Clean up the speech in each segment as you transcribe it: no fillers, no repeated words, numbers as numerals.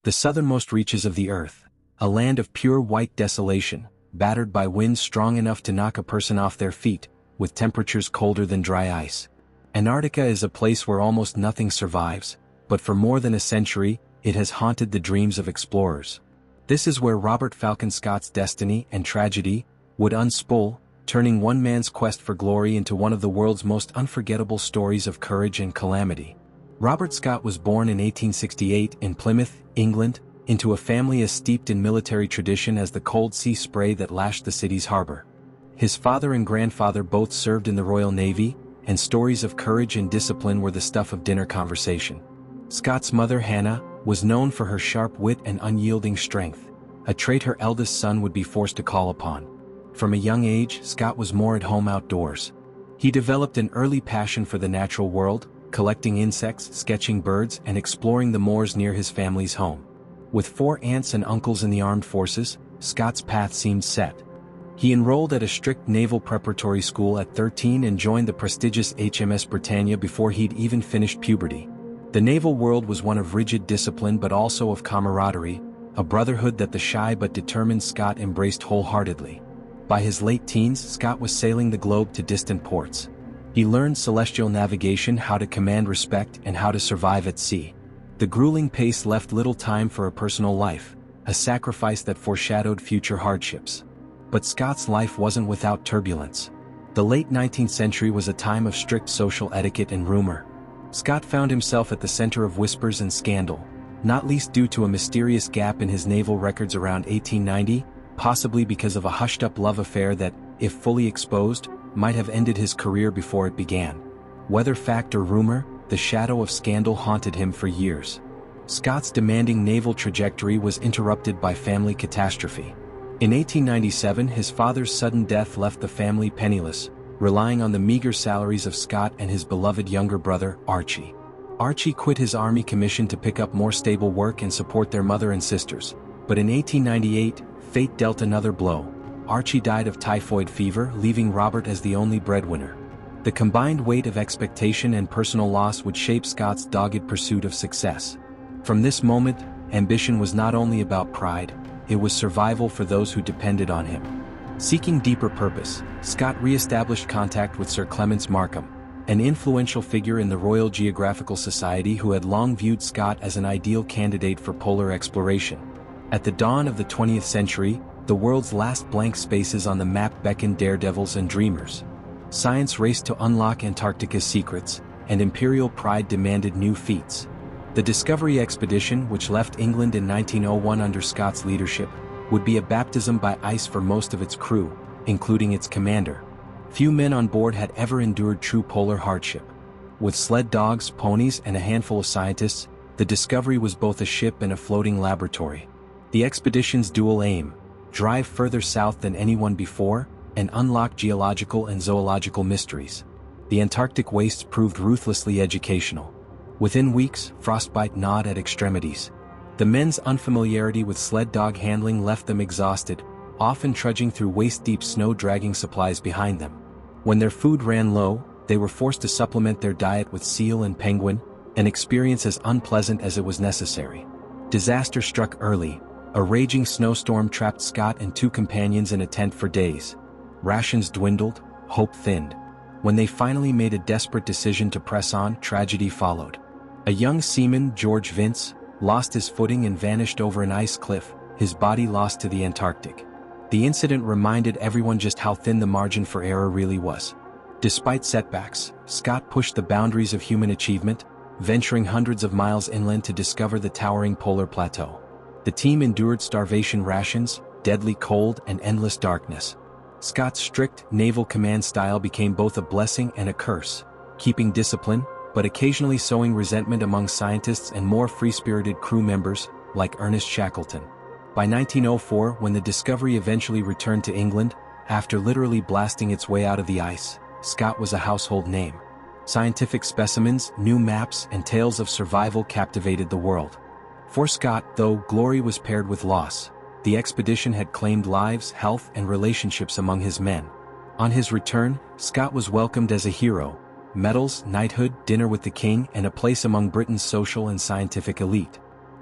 the southernmost reaches of the earth, a land of pure white desolation, battered by winds strong enough to knock a person off their feet, with temperatures colder than dry ice. Antarctica is a place where almost nothing survives, but for more than a century, it has haunted the dreams of explorers. This is where Robert Falcon Scott's destiny and tragedy would unspool, turning one man's quest for glory into one of the world's most unforgettable stories of courage and calamity. Robert Scott was born in 1868 in Plymouth, England, into a family as steeped in military tradition as the cold sea spray that lashed the city's harbor. His father and grandfather both served in the Royal Navy, and stories of courage and discipline were the stuff of dinner conversation. Scott's mother, Hannah, was known for her sharp wit and unyielding strength, a trait her eldest son would be forced to call upon. From a young age, Scott was more at home outdoors. He developed an early passion for the natural world, collecting insects, sketching birds, and exploring the moors near his family's home. With 4 aunts and uncles in the armed forces, Scott's path seemed set. He enrolled at a strict naval preparatory school at 13 and joined the prestigious HMS Britannia before he'd even finished puberty. The naval world was one of rigid discipline but also of camaraderie, a brotherhood that the shy but determined Scott embraced wholeheartedly. By his late teens, Scott was sailing the globe to distant ports. He learned celestial navigation, how to command respect, and how to survive at sea. The grueling pace left little time for a personal life, a sacrifice that foreshadowed future hardships. But Scott's life wasn't without turbulence. The late 19th century was a time of strict social etiquette and rumor. Scott found himself at the center of whispers and scandal, not least due to a mysterious gap in his naval records around 1890, possibly because of a hushed-up love affair that, if fully exposed, might have ended his career before it began. Whether fact or rumor, the shadow of scandal haunted him for years. Scott's demanding naval trajectory was interrupted by family catastrophe. In 1897, his father's sudden death left the family penniless, relying on the meager salaries of Scott and his beloved younger brother, Archie. Archie quit his army commission to pick up more stable work and support their mother and sisters. But in 1898, fate dealt another blow. Archie died of typhoid fever, leaving Robert as the only breadwinner. The combined weight of expectation and personal loss would shape Scott's dogged pursuit of success. From this moment, ambition was not only about pride, it was survival for those who depended on him. Seeking deeper purpose, Scott re-established contact with Sir Clements Markham, an influential figure in the Royal Geographical Society who had long viewed Scott as an ideal candidate for polar exploration. At the dawn of the 20th century, the world's last blank spaces on the map beckoned daredevils and dreamers. Science raced to unlock Antarctica's secrets, and imperial pride demanded new feats. The Discovery Expedition, which left England in 1901 under Scott's leadership, would be a baptism by ice for most of its crew, including its commander. Few men on board had ever endured true polar hardship. With sled dogs, ponies, and a handful of scientists, the Discovery was both a ship and a floating laboratory. The expedition's dual aim: drive further south than anyone before, and unlock geological and zoological mysteries. The Antarctic wastes proved ruthlessly educational. Within weeks, frostbite gnawed at extremities. The men's unfamiliarity with sled dog handling left them exhausted, often trudging through waist-deep snow dragging supplies behind them. When their food ran low, they were forced to supplement their diet with seal and penguin, an experience as unpleasant as it was necessary. Disaster struck early. A raging snowstorm trapped Scott and 2 companions in a tent for days. Rations dwindled, hope thinned. When they finally made a desperate decision to press on, tragedy followed. A young seaman, George Vince, lost his footing and vanished over an ice cliff, his body lost to the Antarctic. The incident reminded everyone just how thin the margin for error really was. Despite setbacks, Scott pushed the boundaries of human achievement, venturing hundreds of miles inland to discover the towering polar plateau. The team endured starvation rations, deadly cold, and endless darkness. Scott's strict naval command style became both a blessing and a curse, keeping discipline, but occasionally sowing resentment among scientists and more free-spirited crew members, like Ernest Shackleton. By 1904, when the Discovery eventually returned to England, after literally blasting its way out of the ice, Scott was a household name. Scientific specimens, new maps, and tales of survival captivated the world. For Scott, though, glory was paired with loss. The expedition had claimed lives, health, and relationships among his men. On his return, Scott was welcomed as a hero: medals, knighthood, dinner with the king, and a place among Britain's social and scientific elite.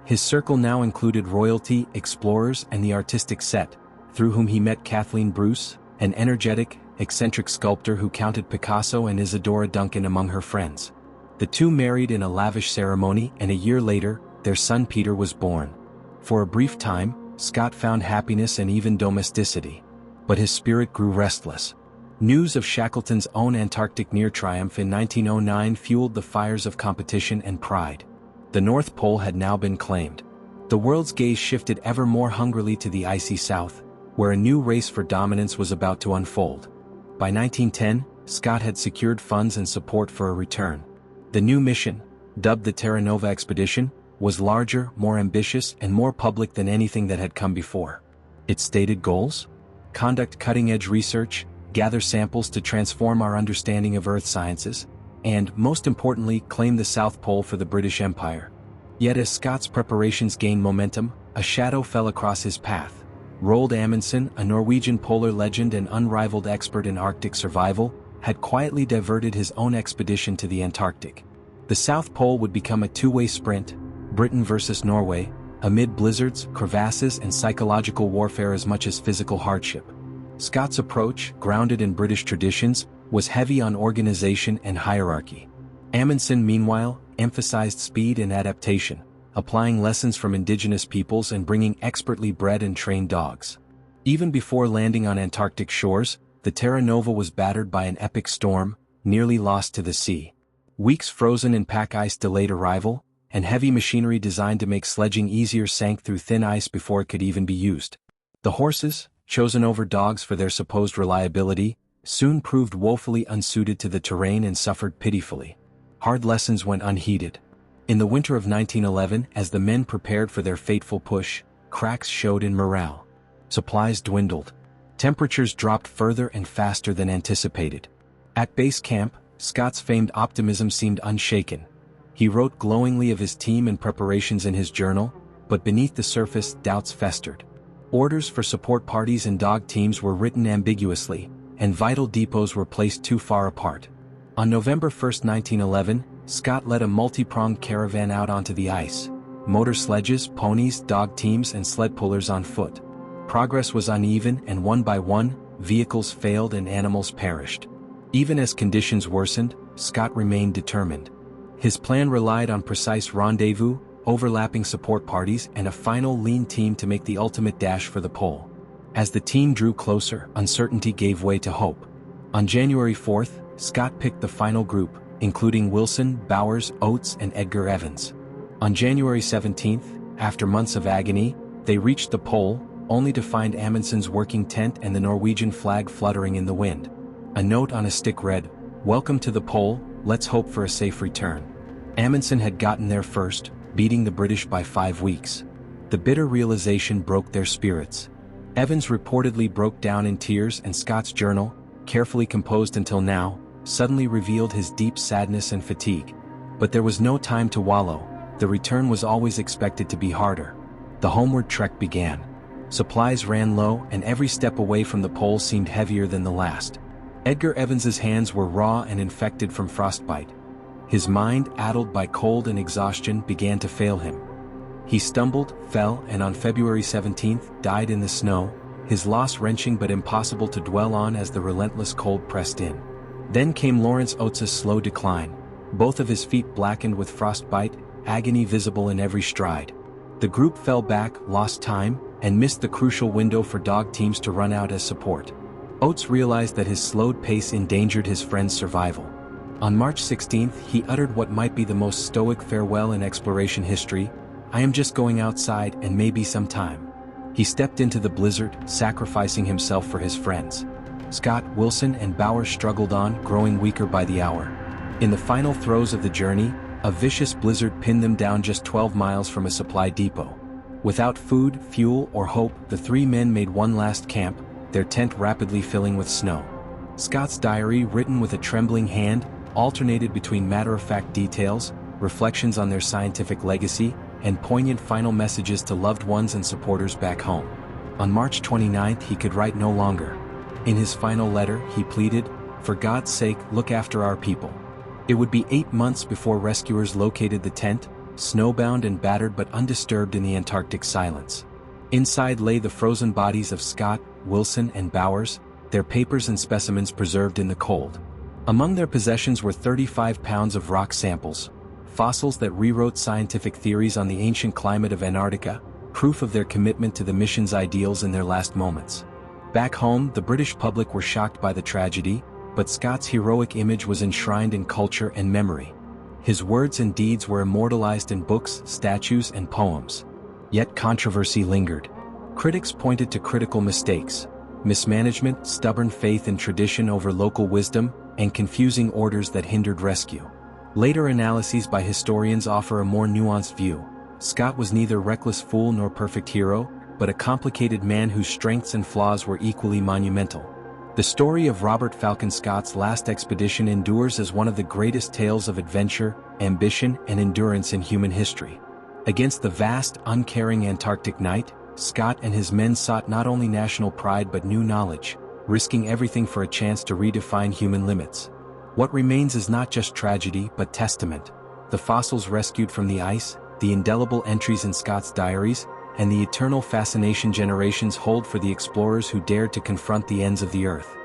His circle now included royalty, explorers, and the artistic set, through whom he met Kathleen Bruce, an energetic, eccentric sculptor who counted Picasso and Isadora Duncan among her friends. The two married in a lavish ceremony, and a year later, their son Peter was born. For a brief time, Scott found happiness and even domesticity. But his spirit grew restless. News of Shackleton's own Antarctic near triumph in 1909 fueled the fires of competition and pride. The North Pole had now been claimed. The world's gaze shifted ever more hungrily to the icy south, where a new race for dominance was about to unfold. By 1910, Scott had secured funds and support for a return. The new mission, dubbed the Terra Nova Expedition, was larger, more ambitious, and more public than anything that had come before. Its stated goals? Conduct cutting-edge research, gather samples to transform our understanding of Earth sciences, and, most importantly, claim the South Pole for the British Empire. Yet as Scott's preparations gained momentum, a shadow fell across his path. Roald Amundsen, a Norwegian polar legend and unrivaled expert in Arctic survival, had quietly diverted his own expedition to the Antarctic. The South Pole would become a two-way sprint, Britain versus Norway, amid blizzards, crevasses, and psychological warfare as much as physical hardship. Scott's approach, grounded in British traditions, was heavy on organization and hierarchy. Amundsen, meanwhile, emphasized speed and adaptation, applying lessons from indigenous peoples and bringing expertly bred and trained dogs. Even before landing on Antarctic shores, the Terra Nova was battered by an epic storm, nearly lost to the sea. Weeks frozen in pack ice delayed arrival, and heavy machinery designed to make sledging easier sank through thin ice before it could even be used. The horses, chosen over dogs for their supposed reliability, soon proved woefully unsuited to the terrain and suffered pitifully. Hard lessons went unheeded. In the winter of 1911, as the men prepared for their fateful push, cracks showed in morale. Supplies dwindled. Temperatures dropped further and faster than anticipated. At base camp, Scott's famed optimism seemed unshaken. He wrote glowingly of his team and preparations in his journal, but beneath the surface, doubts festered. Orders for support parties and dog teams were written ambiguously, and vital depots were placed too far apart. On November 1, 1911, Scott led a multi-pronged caravan out onto the ice. Motor sledges, ponies, dog teams, and sled pullers on foot. Progress was uneven, and one by one, vehicles failed and animals perished. Even as conditions worsened, Scott remained determined. His plan relied on precise rendezvous, overlapping support parties, and a final lean team to make the ultimate dash for the pole. As the team drew closer, uncertainty gave way to hope. On January 4th, Scott picked the final group, including Wilson, Bowers, Oates, and Edgar Evans. On January 17th, after months of agony, they reached the pole, only to find Amundsen's working tent and the Norwegian flag fluttering in the wind. A note on a stick read, "Welcome to the pole, let's hope for a safe return." Amundsen had gotten there first, beating the British by 5 weeks. The bitter realization broke their spirits. Evans reportedly broke down in tears, and Scott's journal, carefully composed until now, suddenly revealed his deep sadness and fatigue. But there was no time to wallow. The return was always expected to be harder. The homeward trek began. Supplies ran low, and every step away from the pole seemed heavier than the last. Edgar Evans's hands were raw and infected from frostbite. His mind, addled by cold and exhaustion, began to fail him. He stumbled, fell, and on February 17th, died in the snow, his loss wrenching but impossible to dwell on as the relentless cold pressed in. Then came Lawrence Oates's slow decline, both of his feet blackened with frostbite, agony visible in every stride. The group fell back, lost time, and missed the crucial window for dog teams to run out as support. Oates realized that his slowed pace endangered his friend's survival. On March 16th, he uttered what might be the most stoic farewell in exploration history, "I am just going outside and maybe some time." He stepped into the blizzard, sacrificing himself for his friends. Scott, Wilson, and Bowers struggled on, growing weaker by the hour. In the final throes of the journey, a vicious blizzard pinned them down just 12 miles from a supply depot. Without food, fuel, or hope, the three men made one last camp, their tent rapidly filling with snow. Scott's diary, written with a trembling hand, alternated between matter-of-fact details, reflections on their scientific legacy, and poignant final messages to loved ones and supporters back home. On March 29th, he could write no longer. In his final letter, he pleaded, "For God's sake, look after our people." It would be 8 months before rescuers located the tent, snowbound and battered but undisturbed in the Antarctic silence. Inside lay the frozen bodies of Scott, Wilson, and Bowers, their papers and specimens preserved in the cold. Among their possessions were 35 pounds of rock samples, fossils that rewrote scientific theories on the ancient climate of Antarctica, proof of their commitment to the mission's ideals in their last moments. Back home, the British public were shocked by the tragedy, but Scott's heroic image was enshrined in culture and memory. His words and deeds were immortalized in books, statues, and poems. Yet controversy lingered. Critics pointed to critical mistakes, mismanagement, stubborn faith in tradition over local wisdom, and confusing orders that hindered rescue. Later analyses by historians offer a more nuanced view. Scott was neither reckless fool nor perfect hero, but a complicated man whose strengths and flaws were equally monumental. The story of Robert Falcon Scott's last expedition endures as one of the greatest tales of adventure, ambition, and endurance in human history. Against the vast, uncaring Antarctic night, Scott and his men sought not only national pride but new knowledge, risking everything for a chance to redefine human limits. What remains is not just tragedy but testament. The fossils rescued from the ice, the indelible entries in Scott's diaries, and the eternal fascination generations hold for the explorers who dared to confront the ends of the earth.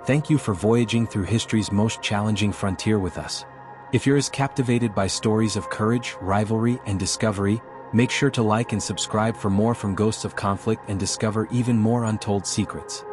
Thank you for voyaging through history's most challenging frontier with us. If you're as captivated by stories of courage, rivalry, and discovery, make sure to like and subscribe for more from Ghosts of Conflict and discover even more untold secrets.